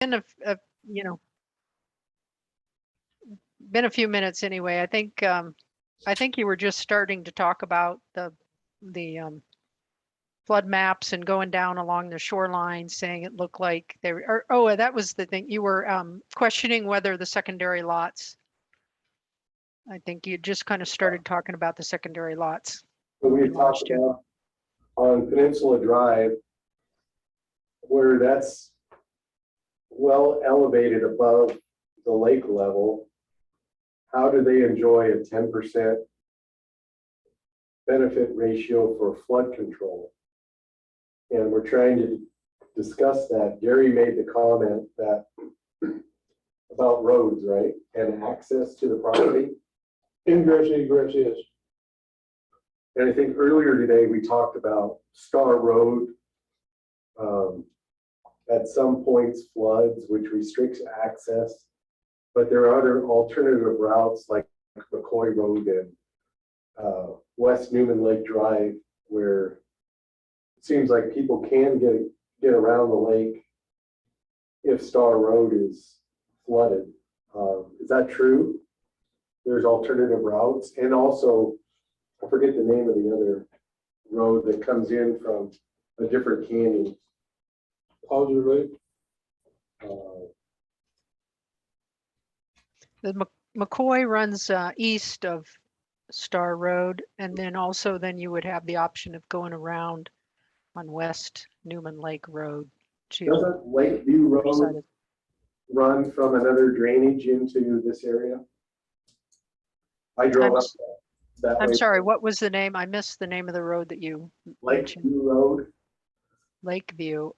been you know, been a few minutes anyway. I think you were just starting to talk about the flood maps and going down along the shoreline, saying it looked like they were, oh, that was the thing. You were questioning whether the secondary lots. I think you just kind of started talking about the secondary lots. So we talked about on Peninsula Drive, where that's well elevated above the lake level. How do they enjoy a 10% benefit ratio for flood control? And we're trying to discuss that. Gary made the comment that about roads, right? And access to the property. Ingress, egress, yes. And I think earlier today we talked about Star Road at some points floods, which restricts access. But there are other alternative routes like McCoy Road and West Newman Lake Drive, where it seems like people can get around the lake if Star Road is flooded. Is that true? There's alternative routes, and also I forget the name of the other road that comes in from a different canyon. Hauser Lake. The McCoy runs east of Star Road, and then also then you would have the option of going around on West Newman Lake Road. Doesn't Lakeview Road run from another drainage into this area? I drove up that way. I'm sorry, what was the name? I missed the name of the road that you mentioned. Lakeview Road. Lakeview.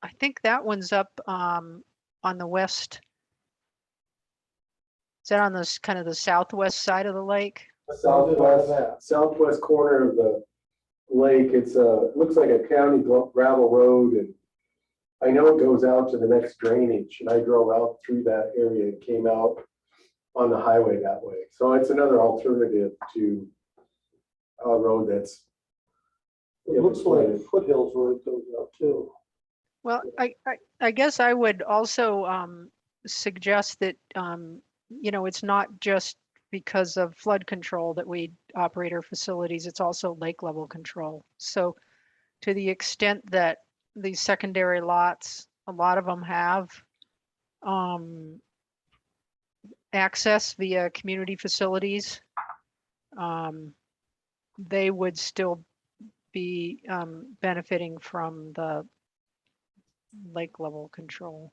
I think that one's up on the west. Is that on this kind of the southwest side of the lake? Southwest corner of the lake. It's it looks like a county gravel road, and I know it goes out to the next drainage, and I drove out through that area and came out on the highway that way. So it's another alternative to a road that's. It looks like Foothills Road goes out too. Well, I guess I would also suggest that you know, it's not just because of flood control that we operate our facilities, it's also lake level control. So to the extent that these secondary lots, a lot of them have access via community facilities, they would still be benefiting from the lake level control.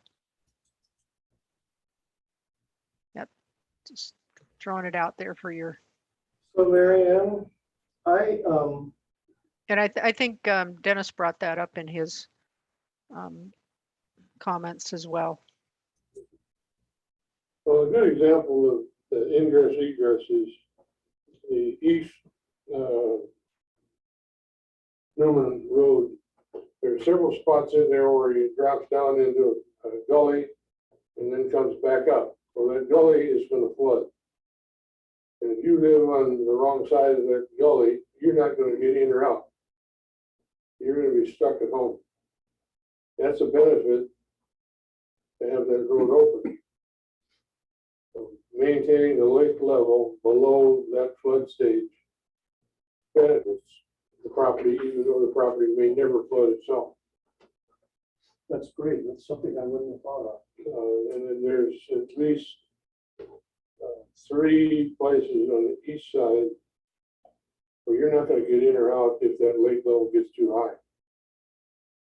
Yep, just throwing it out there for your. So Marianne, And I think Dennis brought that up in his comments as well. well, a good example of the ingress egress is the east Newman Road. There are several spots in there where it drops down into a gully and then comes back up. Well, that gully is going to flood. And if you live on the wrong side of that gully, you're not going to get in or out. You're going to be stuck at home. That's a benefit to have that road open. So maintaining the lake level below that flood stage benefits the property, even though the property may never flood itself. That's great. That's something I wouldn't have thought of. And then there's at least 3 places on the east side where you're not going to get in or out if that lake level gets too high.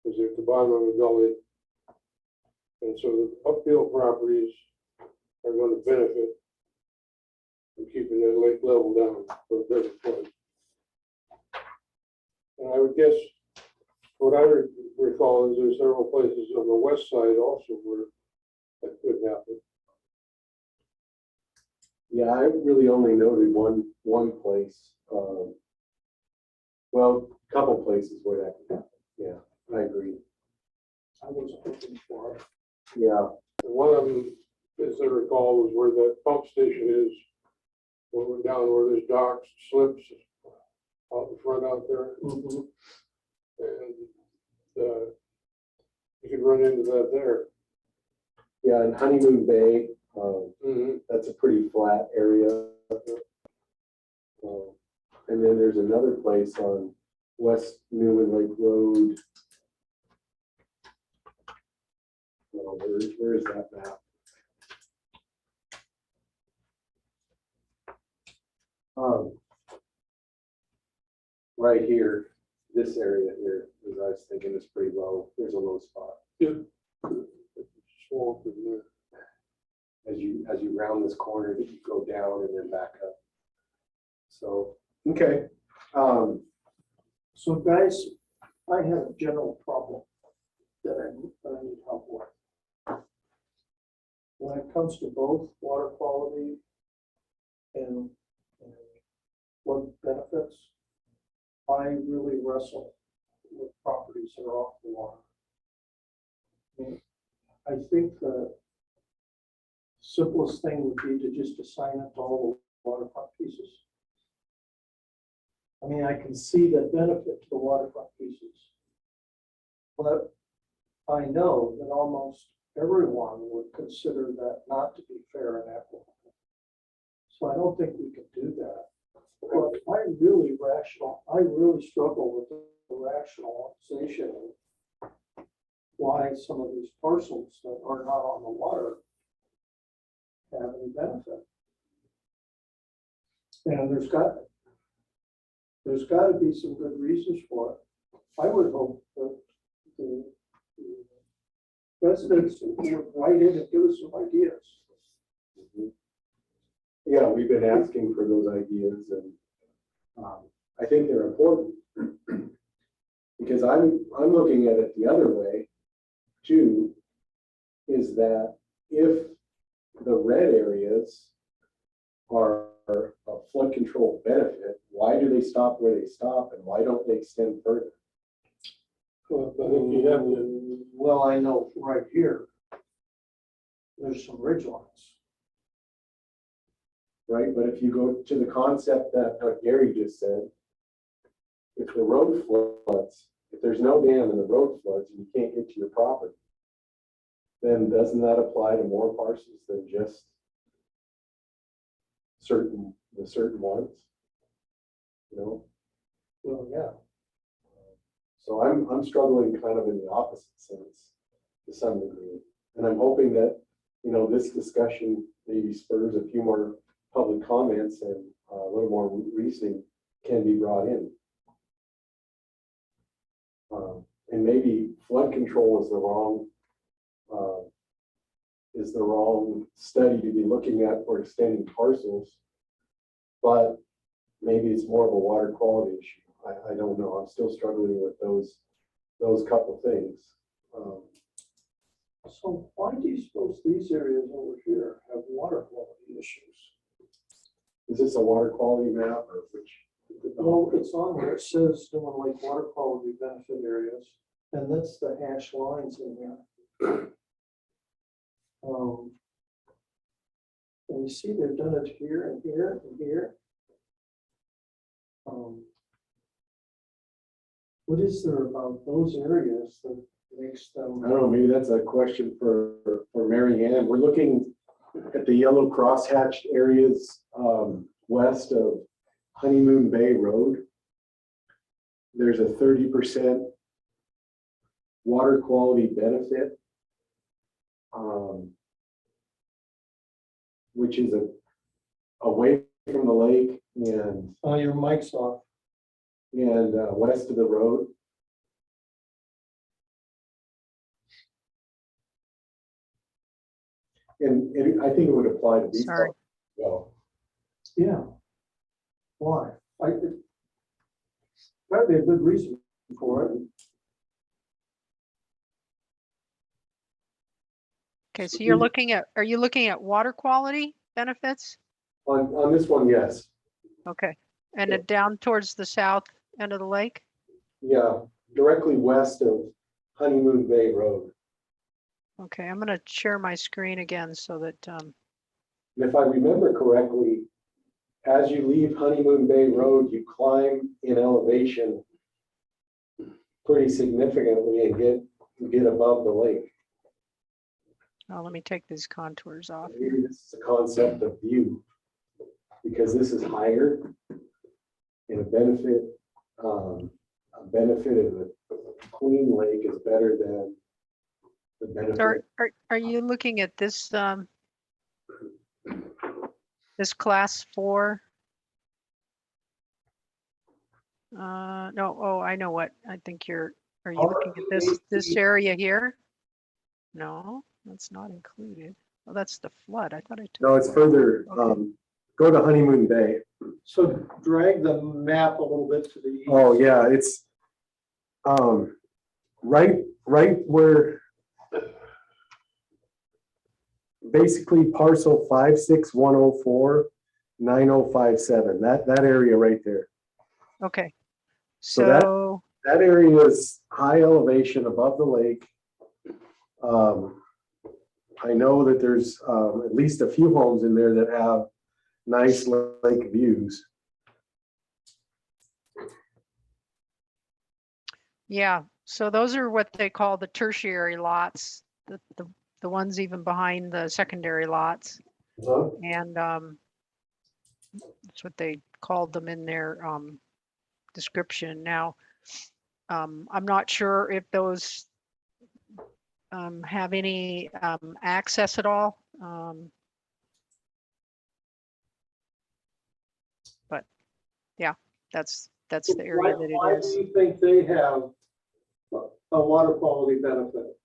Because they're at the bottom of the gully. And so the uphill properties are going to benefit from keeping that lake level down for a better flood. And I would guess what I recall is there's several places on the west side also where that could happen. Yeah, I really only noted one place. Well, a couple places where that could happen. Yeah, I agree. I was hoping for it. Yeah. And one of them, as I recall, was where that pump station is. When we're down where there's docks, slips out in front out there. Mm-hmm. And you could run into that there. Yeah, in Honeymoon Bay, Mhm. that's a pretty flat area. And then there's another place on West Newman Lake Road. Where is that map? Right here, this area here, as I was thinking, is pretty low. There's a low spot. Yeah. Swamp in there. As you round this corner, that you go down and then back up. So, okay. So guys, I have a general problem that I need help with. When it comes to both water quality and flood benefits, I really wrestle with properties that are off the water. I mean, I think the simplest thing would be to just assign it to all the waterfront pieces. I mean, I can see the benefit to the waterfront pieces. But I know that almost everyone would consider that not to be fair and equitable. So I don't think we can do that. But I really struggle with the rationalization of why some of these parcels that are not on the water have any benefit. And there's got to be some good reasons for it. I would hope that the residents would write in and give us some ideas. Yeah, we've been asking for those ideas, and I think they're important because I'm looking at it the other way too, is that if the red areas are a flood control benefit, why do they stop where they stop and why don't they extend further? Well, I think you have to, Well, I know right here, there's some ridge lines. Right, but if you go to the concept that what Gary just said, if the road floods, if there's no dam and the road floods and you can't get to your property, then doesn't that apply to more parcels than just the certain ones? You know? Well, yeah. So I'm struggling kind of in the opposite sense to some degree. And I'm hoping that, you know, this discussion maybe spurs a few more public comments and a little more reasoning can be brought in. And maybe flood control is the wrong study to be looking at for extending parcels, but maybe it's more of a water quality issue. I don't know. I'm still struggling with those couple things. So why do you suppose these areas over here have water quality issues? Is this a water quality map or which? Well, it's on there. It says Newman Lake water quality benefit areas, and that's the hash lines in here. And you see they've done it here and here and here. What is there about those areas that makes them? I don't know, maybe that's a question for Mary Ann. We're looking at the yellow crosshatched areas west of Honeymoon Bay Road. There's a 30% water quality benefit, which is away from the lake and Oh, your mic's off. west of the road. And I think it would apply to these. Sorry. parts as well. Yeah. Why? That'd be a good reason for it. Okay, so are you looking at water quality benefits? On this one, yes. Okay, and then down towards the south end of the lake? Yeah, directly west of Honeymoon Bay Road. Okay, I'm gonna share my screen again so that, And if I remember correctly, as you leave Honeymoon Bay Road, you climb in elevation pretty significantly and get above the lake. Oh, let me take these contours off. Maybe this is a concept of view, because this is higher and a benefit of a clean lake is better than the benefit. Are you looking at this, this class 4? No, oh, I know what, I think are you looking at this area here? No, that's not included. Oh, that's the flood. I thought I took. No, it's further, go to Honeymoon Bay. So drag the map a little bit to the east. Oh, yeah, it's, right where basically parcel 561049057, that area right there. Okay, So so that area is high elevation above the lake. I know that there's at least a few homes in there that have nice lake views. yeah, so those are what they call the tertiary lots, the ones even behind the secondary lots. Huh? And that's what they called them in their description. Now, I'm not sure if those have any access at all. But yeah, that's the area that Why it do is. you think they have a water quality benefit?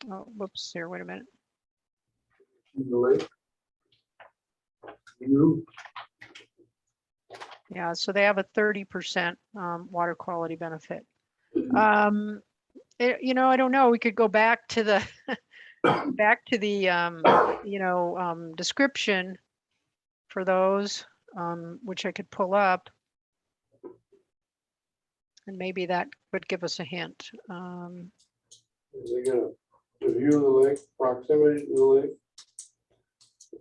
Oh, whoops, here, wait a minute. The lake. View. Yeah, so they have a 30% water quality benefit. You know, I don't know. We could go back to the description for those, which I could pull up, and maybe that would give us a hint. They got the view of the lake, proximity to the lake.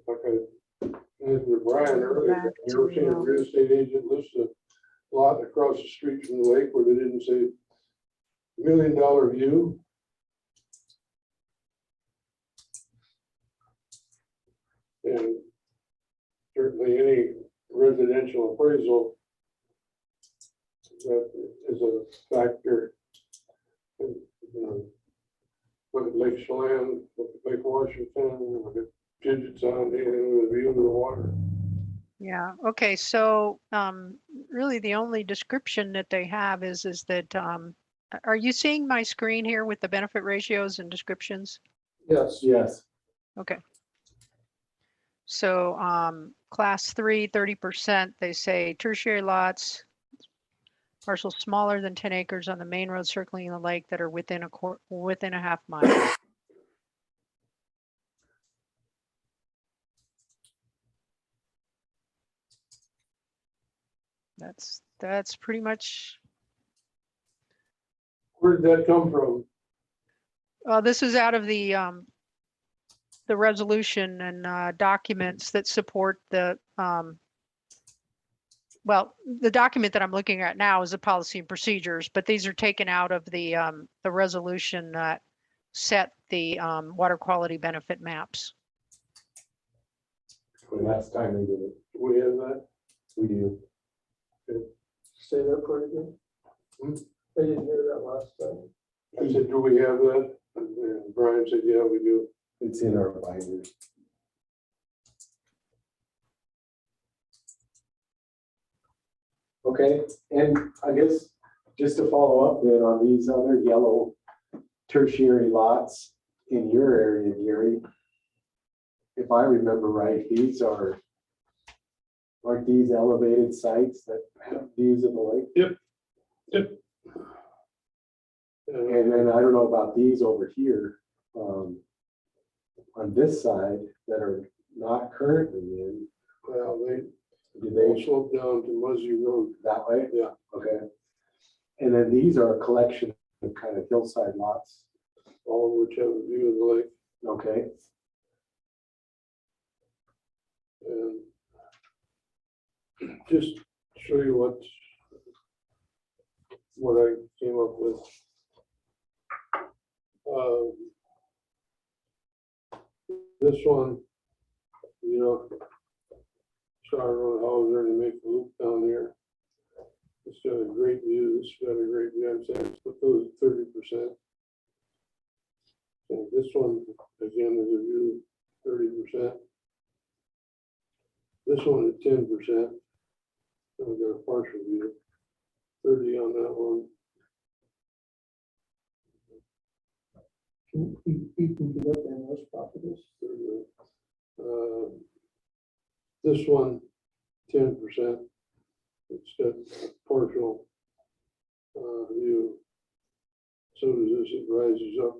Like I mentioned to Brian earlier, Back you ever to, seen a real estate agent list a lot across the street from the lake where they didn't say $1 million view? And certainly any residential appraisal that is a factor. And, you know, look at Lake Chelan, look at Lake Washington, look at Puget Sound, and the view of the water. yeah, okay, so really the only description that they have is that, are you seeing my screen here with the benefit ratios and descriptions? Yes. Yes. Okay. So class 3, 30%, they say tertiary lots, parcels smaller than 10 acres on the main road circling the lake that are within a half mile. That's pretty much. Where did that come from? This is out of the resolution and documents that support the the document that I'm looking at now is the policy and procedures, but these are taken out of the resolution that set the water quality benefit maps. The last time they did it, We have that? we do. Say that part again. I didn't hear that last time. I said, do we have that? And Brian said, yeah, we do. It's in our binders. Okay, and I guess just to follow up then on these other yellow tertiary lots in your area, Gary, if I remember right, aren't these elevated sites that have views of the lake? Yep. And then I don't know about these over here, on this side that are not currently in. Well, they Do they slope down to Muzzy Road. that way? Yeah. Okay. And then these are a collection of kind of hillside lots. All of which have a view of the lake. Okay. And just show you what I came up with. This one, you know, Charter Road Hauser and make the loop down here. It's got a great view. This got a great view. I'm saying let's put those at 30%. And this one again is a view 30%. This one at 10%. And we got a partial view. 30 on that one. You can get up in those properties. This one, 10%. It's got partial view. So does this, it rises up.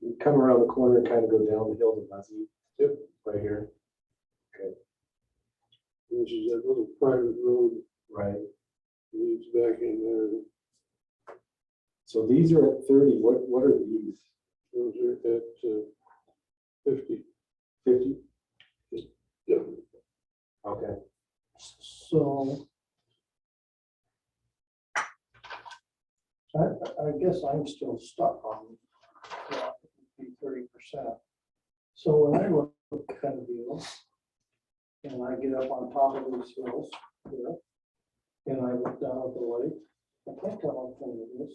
You come around the corner and kind of go down the hill to Muzzy. Yep. Right here. Okay. This is that little private road Right. leads back in there. So these are at 30. What are these? Those are at 50. 50? Yeah. Okay. So I guess I'm still stuck on 30%. So when I look at that deal, and I get up on top of these hills here, and I look down at the lake, I can't tell what thing it is.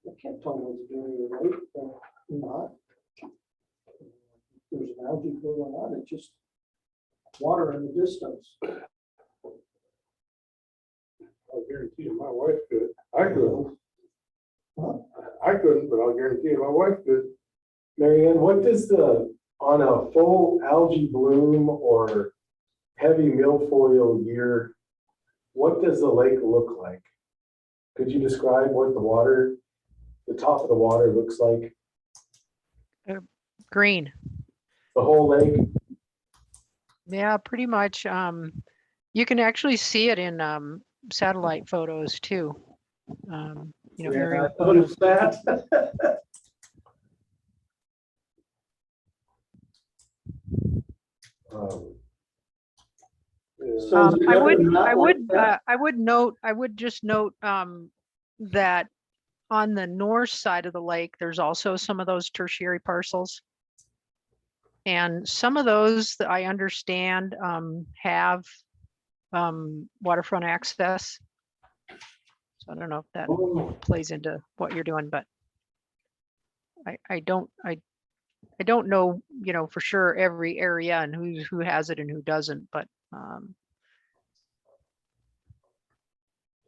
I can't tell what's doing the lake or not. There's an algae going on, it's just water in the distance. I'll guarantee you my wife could. I couldn't. Huh? I couldn't, but I'll guarantee you my wife could. Marianne, what does on a full algae bloom or heavy milfoil year, what does the lake look like? Could you describe what the top of the water looks like? Green. The whole lake? Yeah, pretty much. You can actually see it in satellite photos too. You know, aerial I noticed that. Yeah. I would just note that on the north side of the lake, there's also some of those tertiary parcels. And some of those that I understand have waterfront access. So I don't know if that plays into what you're doing, but I don't know, you know, for sure every area and who has it and who doesn't, but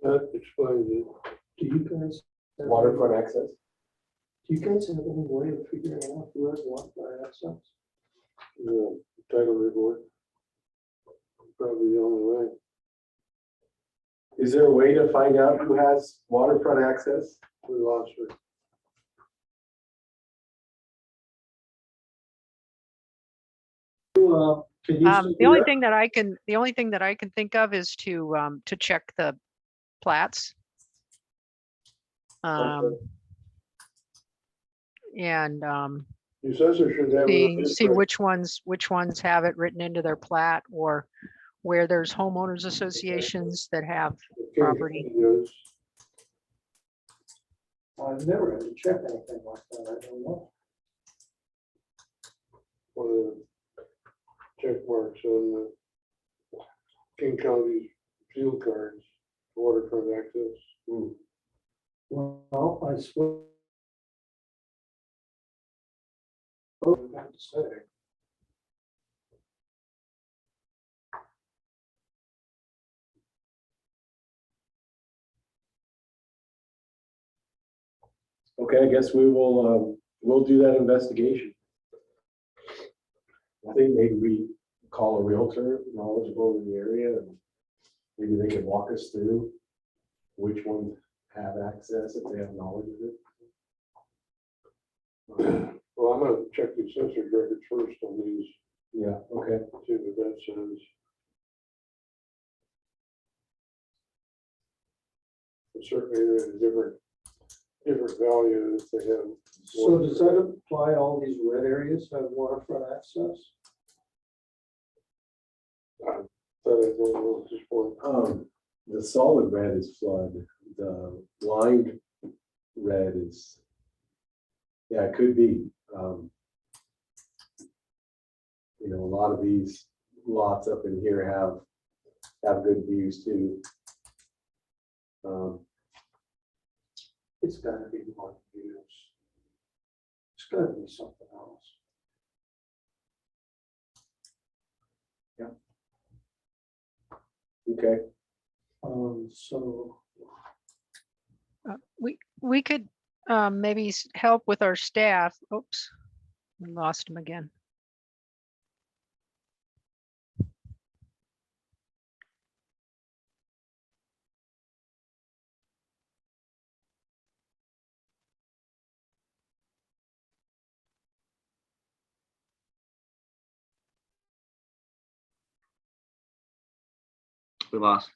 That explains it. Do you guys? Waterfront access? Do you guys have any way of figuring out who has what by access? The title report. Probably the only way. Is there a way to find out who has waterfront access? We lost her. Can you still the do only that? thing that I can think of is to check the plats. And The assessor should have. it on his see record. which ones have it written into their plat, or where there's homeowners associations that have Okay, property. yes. I've never had to check anything like that, I don't know. One of the check marks on the King County field cards, waterfront access. Well, I swear. I have to say. Okay, I guess we will, we'll do that investigation. I think maybe we call a realtor knowledgeable in the area and maybe they can walk us through which ones have access if they have knowledge of it. Well, I'm gonna check the assessor's records first on these, Yeah, okay. see what that says. But certainly there's a different value if they have. So does that apply all these red areas have waterfront access? That I don't know at this point. the solid red is flood. The lined red is, yeah, it could be. You know, a lot of these lots up in here have good views too. It's gotta be more views. It's gotta be something else. Okay, So, We could maybe help with our staff. Oops, we lost him again. We lost.